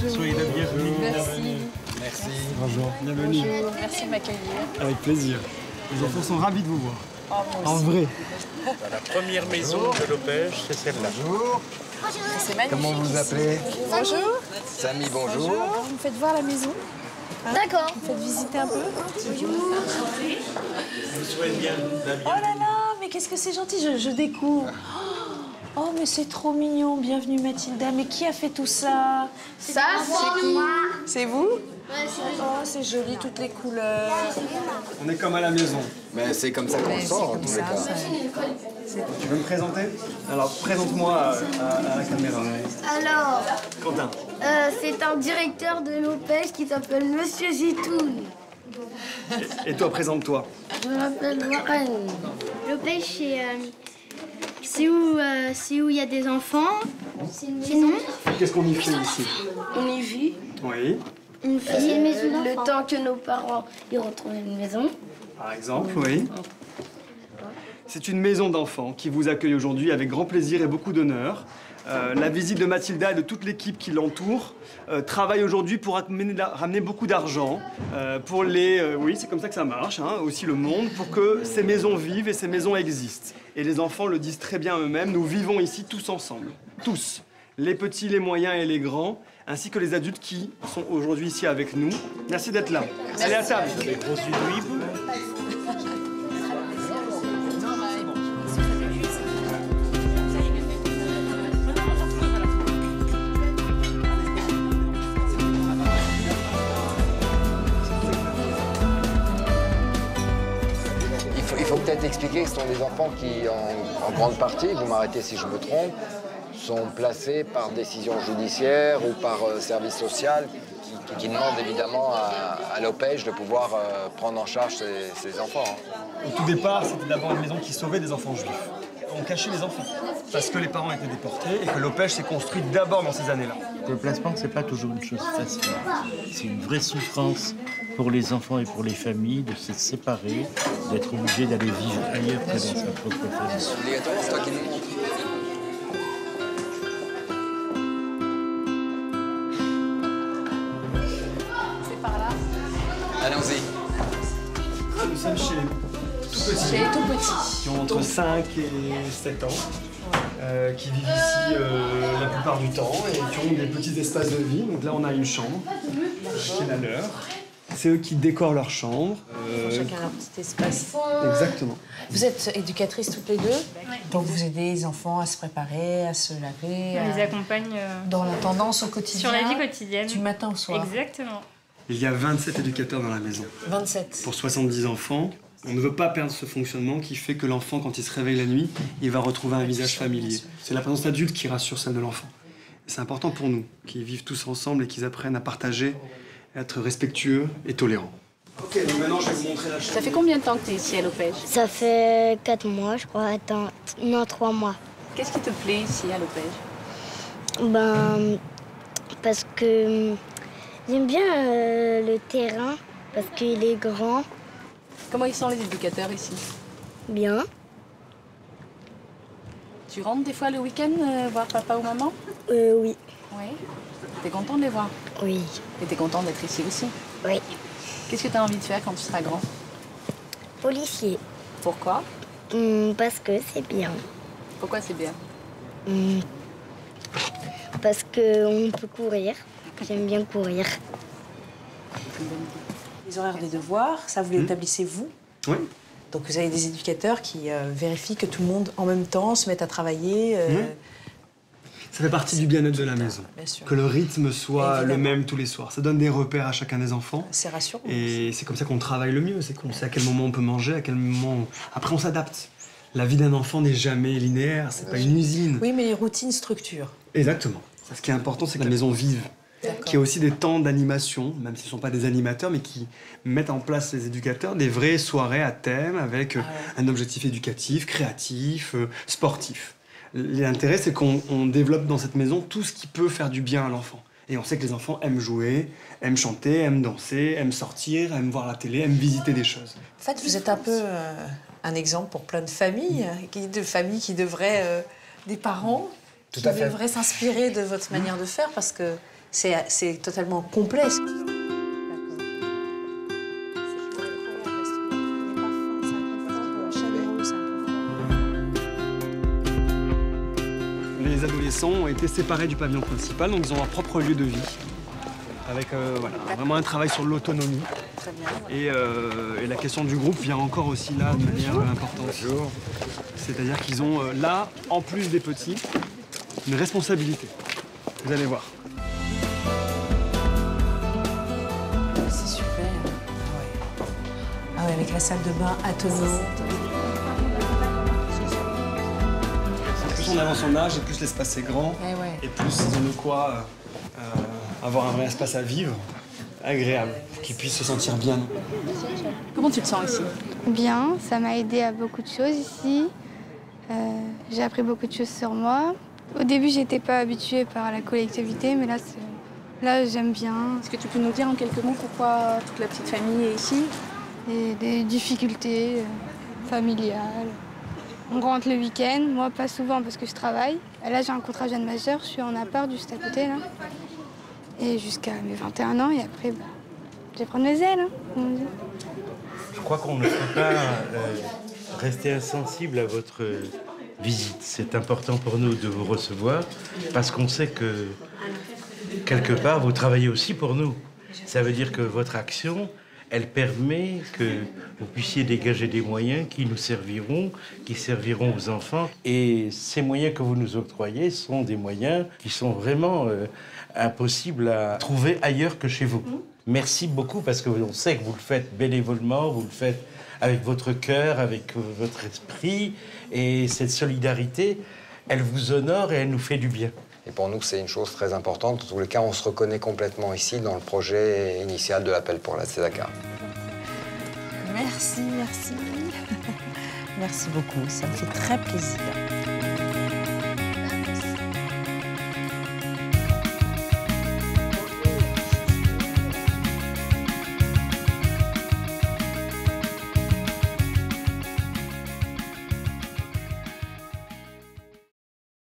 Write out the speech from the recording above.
Soyez la bienvenue. Merci. Merci. Bonjour. Bienvenue. Bonjour. Merci de m'accueillir. Avec plaisir. Les enfants sont ravis de vous voir. Oh, moi En aussi. vrai. La première maison de l'Opège, c'est celle-là. Bonjour. C'est magnifique. Comment vous vous appelez? Bonjour. Samy, bonjour. Vous me faites voir la maison? D'accord. Vous me faites visiter un peu? Je vous souhaite bien la Oh là là, mais qu'est-ce que c'est gentil, je découvre. Oh, mais c'est trop mignon. Bienvenue Mathilda. Mais qui a fait tout ça? Ça, c'est moi. C'est vous? Ouais, c'est Oh, c'est joli, toutes les couleurs. On est comme à la maison. Mais c'est comme ça qu'on le sent, en tous les cas. Tu veux me présenter? Alors, présente-moi à la caméra. Alors, Quentin. c'est un directeur de l'Opège qui s'appelle Monsieur Zitoun. Et toi, présente-toi. Je m'appelle Warren. L'Opège, c'est où il y a des enfants. C'est une maison. Qu'est-ce qu'on y fait ici? On y vit. Oui. On fait le temps que nos parents y retrouvent une maison. Par exemple, oui. C'est une maison d'enfants qui vous accueille aujourd'hui avec grand plaisir et beaucoup d'honneur. La visite de Mathilda et de toute l'équipe qui l'entoure travaille aujourd'hui pour ramener beaucoup d'argent pour les... oui, c'est comme ça que ça marche, hein, aussi le monde, pour que ces maisons vivent et ces maisons existent. Et les enfants le disent très bien eux-mêmes, nous vivons ici tous ensemble. Tous. Les petits, les moyens et les grands, ainsi que les adultes qui sont aujourd'hui ici avec nous. Merci d'être là. Allez à table. Les grosses huîtres. Il faut peut-être expliquer que ce sont des enfants qui, en grande partie, vous m'arrêtez si je me trompe, sont placés par décision judiciaire ou par service social qui demandent évidemment à l'Opège de pouvoir prendre en charge ces enfants. Au tout départ, c'était d'abord une maison qui sauvait des enfants juifs. On cachait les enfants parce que les parents étaient déportés et que l'Opège s'est construite d'abord dans ces années-là. Le placement, c'est pas toujours une chose facile. C'est une vraie souffrance pour les enfants et pour les familles de se séparer, d'être obligés d'aller vivre ailleurs que dans sa propre famille. Obligatoirement, c'est toi qui nous montres. C'est par là. Allons-y. Nous sommes chez les tout petits. Chez les tout petits. Qui ont entre 5 et 7 ans, qui vivent ici la plupart du temps et qui ont des petits espaces de vie. Donc là, on a une chambre qui est la leur. C'est eux qui décorent leur chambre. Chacun a un petit espace. Exactement. Vous êtes éducatrices toutes les deux, donc vous aidez les enfants à se préparer, à se laver, On les accompagne dans la tendance au quotidien, sur la vie quotidienne. du matin au soir. Exactement. Il y a 27 éducateurs dans la maison. 27. Pour 70 enfants, on ne veut pas perdre ce fonctionnement qui fait que l'enfant, quand il se réveille la nuit, il va retrouver un visage familier. C'est la présence d'adulte qui rassure celle de l'enfant. C'est important pour nous, qu'ils vivent tous ensemble et qu'ils apprennent à partager, à être respectueux et tolérants. Ok, donc maintenant je vais vous montrer la chambre. Ça fait combien de temps que tu es ici à l'Opège? Ça fait 4 mois, je crois. Attends, non, 3 mois. Qu'est-ce qui te plaît ici à l'Opège? Ben, parce que j'aime bien le terrain, parce qu'il est grand, Comment ils sont les éducateurs ici? bien. Tu rentres des fois le week-end voir papa ou maman? Oui, Oui. T'es content de les voir? oui, Et t'es content d'être ici aussi? oui. Qu'est-ce que t'as envie de faire quand tu seras grand? Policier, Pourquoi? parce que c'est bien. Pourquoi c'est bien? Parce qu'on peut courir. J'aime bien courir. Les horaires des devoirs, ça vous l'établissez vous? Oui. Donc vous avez des éducateurs qui vérifient que tout le monde en même temps se mette à travailler. Ça fait partie du bien-être de la maison. Bien sûr. Que le rythme soit Évidemment. le même tous les soirs. Ça donne des repères à chacun des enfants. C'est rassurant. Et c'est comme ça qu'on travaille le mieux. C'est qu'on sait à quel moment on peut manger, à quel moment... Après, on s'adapte. La vie d'un enfant n'est jamais linéaire. C'est pas une usine. Oui, mais les routines structurent. Exactement. Ce qui est important, c'est que la maison vive. Qu'il y ait aussi des temps d'animation, même s'ils ne sont pas des animateurs, mais qui mettent en place les éducateurs des vraies soirées à thème avec un objectif éducatif, créatif, sportif. L'intérêt, c'est qu'on développe dans cette maison tout ce qui peut faire du bien à l'enfant. Et on sait que les enfants aiment jouer, aiment chanter, aiment danser, aiment sortir, aiment voir la télé, aiment visiter des choses. En fait, vous êtes un peu un exemple pour plein de familles, des parents Tout qui à fait. devraient s'inspirer de votre manière de faire parce que C'est totalement complet. Les adolescents ont été séparés du pavillon principal, donc ils ont leur propre lieu de vie. Avec voilà, vraiment un travail sur l'autonomie. Très bien. Et la question du groupe vient encore aussi là de manière importante. C'est-à-dire qu'ils ont là, en plus des petits, une responsabilité. Vous allez voir. C'est super. Ouais. Ah ouais, avec la salle de bain autonome. Plus on avance en âge, et plus l'espace est grand, et plus ils ont de quoi avoir un vrai espace à vivre, agréable, pour qu'ils puissent se sentir bien. Comment tu te sens ici? Bien, ça m'a aidé à beaucoup de choses ici. J'ai appris beaucoup de choses sur moi. Au début, j'étais pas habituée par la collectivité, mais là j'aime bien. Est-ce que tu peux nous dire en quelques mots pourquoi toute la petite famille est ici? Et des difficultés familiales. On rentre le week-end, moi pas souvent parce que je travaille. Là j'ai un contrat jeune majeur, je suis en appart juste à côté là. Et jusqu'à mes 21 ans, et après, je vais prendre mes ailes. Hein, comme on dit. Je crois qu'on ne peut pas rester insensible à votre visite. C'est important pour nous de vous recevoir parce qu'on sait que, quelque part, vous travaillez aussi pour nous. Ça veut dire que votre action, elle permet que vous puissiez dégager des moyens qui nous serviront, qui serviront aux enfants. Et ces moyens que vous nous octroyez sont des moyens qui sont vraiment impossibles à trouver ailleurs que chez vous. Merci beaucoup parce qu'on sait que vous le faites bénévolement, vous le faites avec votre cœur, avec votre esprit. Et cette solidarité, elle vous honore et elle nous fait du bien. Et pour nous, c'est une chose très importante. En tous les cas, on se reconnaît complètement ici dans le projet initial de l'appel pour la Tzedaka. Merci, merci. Merci beaucoup, ça me fait très plaisir.